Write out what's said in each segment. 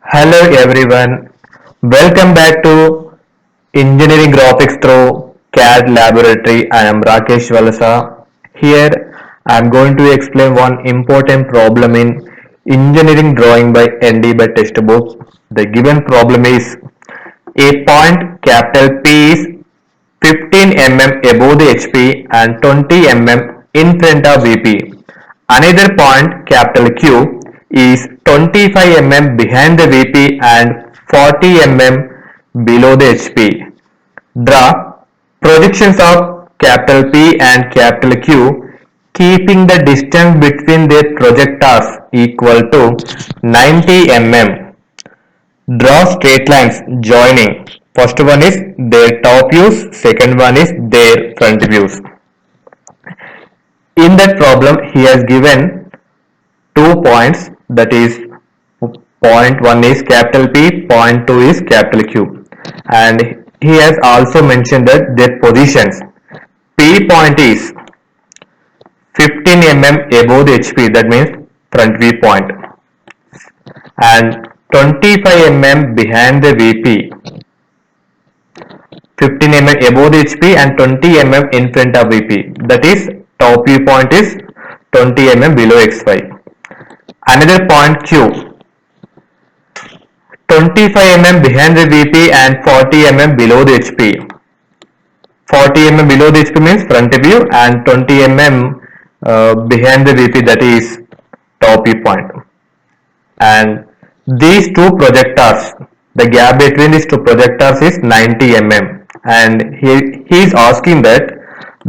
Hello everyone, welcome back to Engineering Graphics through CAD Laboratory. I am Rakesh VALASA. Here I am going to explain one important problem in engineering drawing by N.D.Bhatt textbook. The given problem is a point capital P is 15 above the HP and 20 in front of VP. Another point capital Q is 25 behind the VP and 40 below the HP. Draw projections of capital P and capital Q keeping the distance between their projectors equal to 90 Draw straight lines joining. First one is their top views, second one is their front views. In that problem, he has given 2 points, that is point 1 is capital P, point 2 is capital Q, and he has also mentioned that their positions. P point is 15 above the HP, that means front view point, and 25 behind the VP. 15 above the HP and 20 in front of VP, that is top view point is 20 below XY. Another point Q, 25 behind the VP and 40 below the HP. 40 below the HP means front view and 20 behind the VP, that is top view point. And these two projectors, the gap between these two projectors is 90 and he is asking that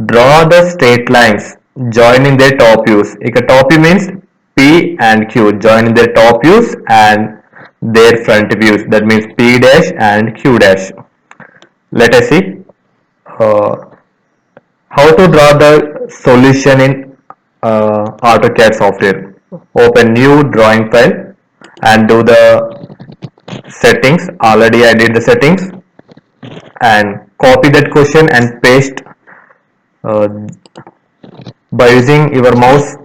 draw the straight lines joining their top views. Top view means P and Q joining their top views and their front views, that means P dash and Q dash. Let us see how to draw the solution in AutoCAD software. Open new drawing file and do the settings. Already I did the settings, and copy that question and paste by using your mouse.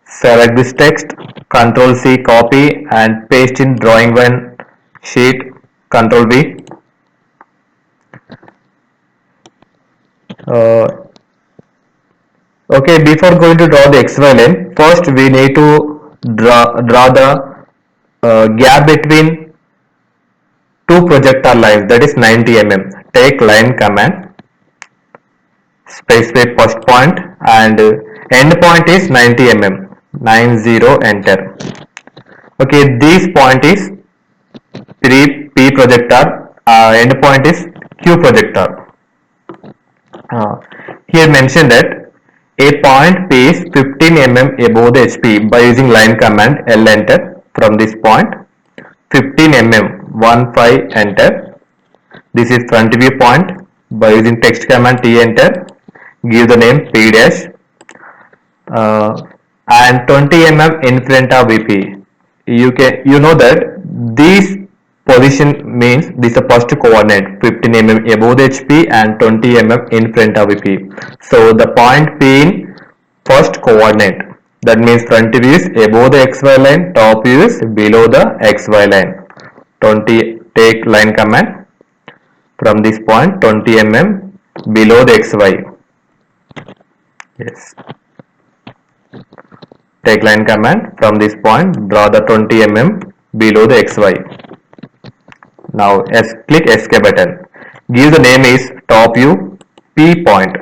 Select this text, Ctrl C, copy and paste in drawing one sheet, Ctrl V. Okay, before going to draw the XY line, first we need to draw the gap between two projector lines, that is 90 Take line command, specify first point and end point is 90 90, enter. Okay, this point is P projector, end point is Q projector. Here mentioned that a point P is 15 above the HP by using line command, L enter. From this point 15 15 enter. This is front view point. By using text command T enter, give the name P dash, and 20 in front of VP. You know that this position means this is the first coordinate, 15 above the HP and 20 in front of VP. So the point P in first coordinate, that means front view is above the XY line, top view is below the XY line. 20, take line command from this point 20 below the XY. Yes. Take line command from this point, draw the 20 below the XY. Now click escape button. Give the name is top view P point.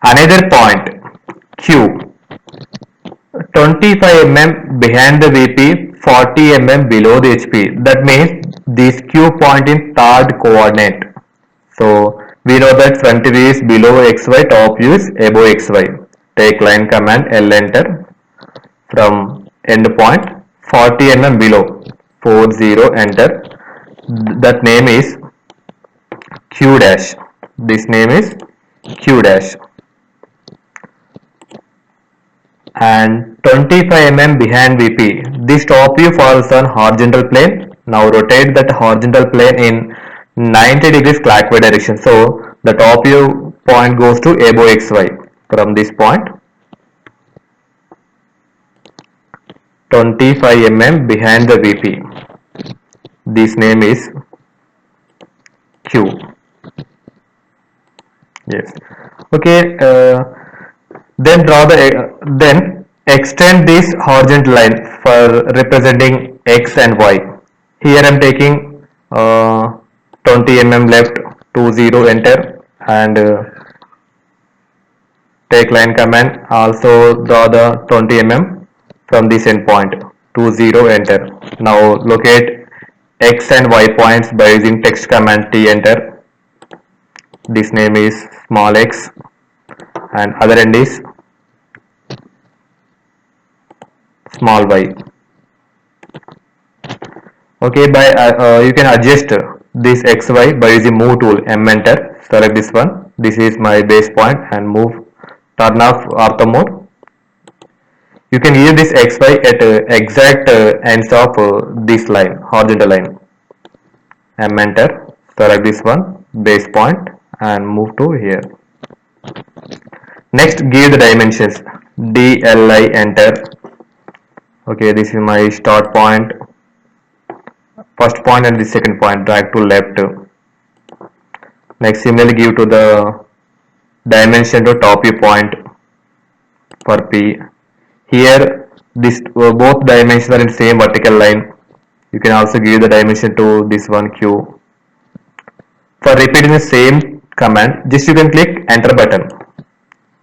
Another point Q, 25 behind the VP, 40 below the HP. That means this Q point in third coordinate. So we know that front view is below XY, top view is above XY. Take line command, L enter. From end point 40 below, 40, enter. That name is Q dash. This name is Q dash. And 25 behind VP. This top view falls on horizontal plane. Now rotate that horizontal plane in 90 degrees clockwise direction. So the top view point goes to above XY. From this point 25 mm behind the VP. This name is Q. Yes. Okay. Then extend this horizontal line for representing X and Y. Here I am taking 20 mm left, 20 enter, and take line command. Also draw the 20 mm from this endpoint, 20 enter. Now locate X and Y points by using text command T enter. This name is small x and other end is small y. Okay, by you can adjust this xy by using move tool, M enter, select this one. This is my base point and move, turn off ortho mode. You can use this xy at exact ends of this line, horizontal line. M enter, select this one, base point, and move to here. Next, give the dimensions. DLI enter. Okay, this is my start point, first point and the second point, drag to left. Next, similarly give to the dimension to top view point for P. Here this both dimensions are in same vertical line. You can also give the dimension to this one Q. For repeating the same command, just you can click enter button.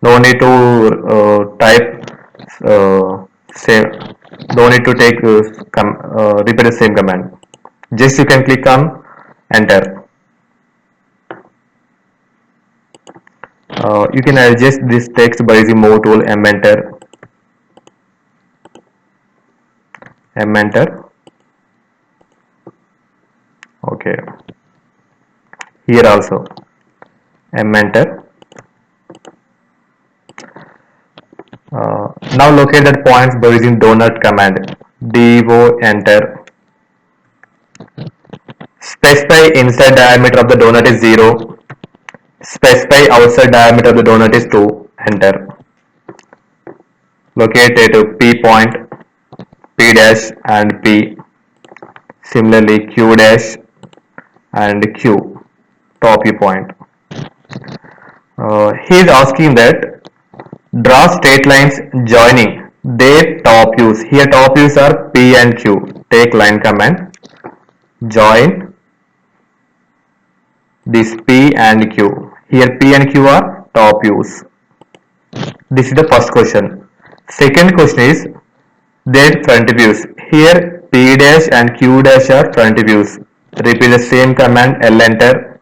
No need to type same. No need to take repeat the same command. Just you can click on enter. You can adjust this text by using move tool, M enter, M enter. Okay. Here also M enter. Now locate that points by using donut command. DO enter. Specify inside diameter of the donut is 0. Specify outside diameter of the donut is 2. Enter. Locate it P point, P dash and P. Similarly Q dash and Q, top view point. He is asking that draw straight lines joining their top views. Here top views are P and Q. Take line command, join this P and Q. Here P and Q are top views. This is the first question. Second question is their front views. Here P dash and Q dash are front views. Repeat the same command, L enter,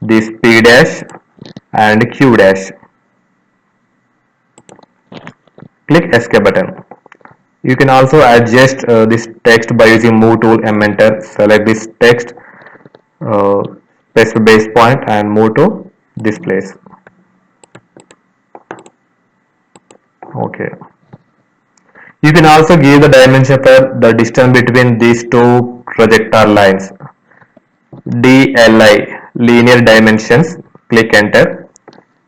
this P dash and Q dash. Click escape button. You can also adjust this text by using move tool, M enter, select this text, press the base point and move to this place. Okay. You can also give the dimension for the distance between these two projector lines. DLI, linear dimensions. Click enter.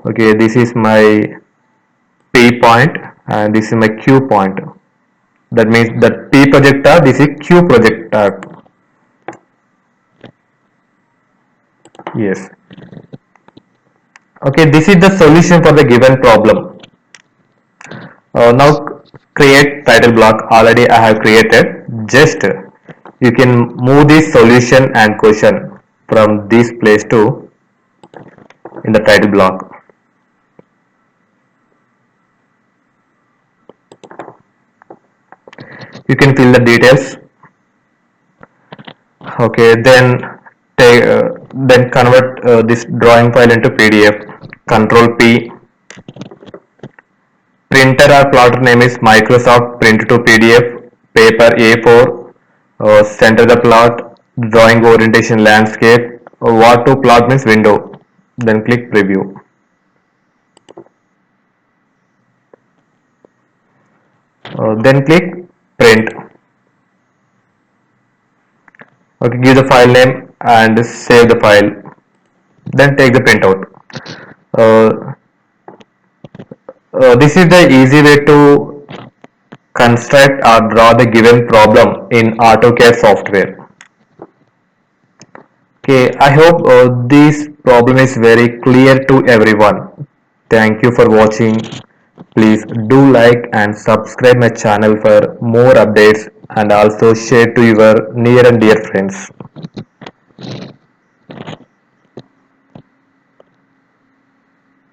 Okay, this is my P point and this is my Q point. That means that P projector, this is Q projector. Yes. Okay, this is the solution for the given problem. Now create title block. Already I have created. Just you can move this solution and question from this place to in the title block. You can fill the details. Okay, then convert this drawing file into PDF. Control P. Printer or plotter name is Microsoft Print to PDF. Paper A4. Center the plot. Drawing orientation landscape. What to plot means window. Then click preview. Then click print. Okay, give the file name and save the file. Then take the printout. This is the easy way to construct or draw the given problem in AutoCAD software. Okay, I hope this problem is very clear to everyone. Thank you for watching. Please do like and subscribe my channel for more updates and also share to your near and dear friends.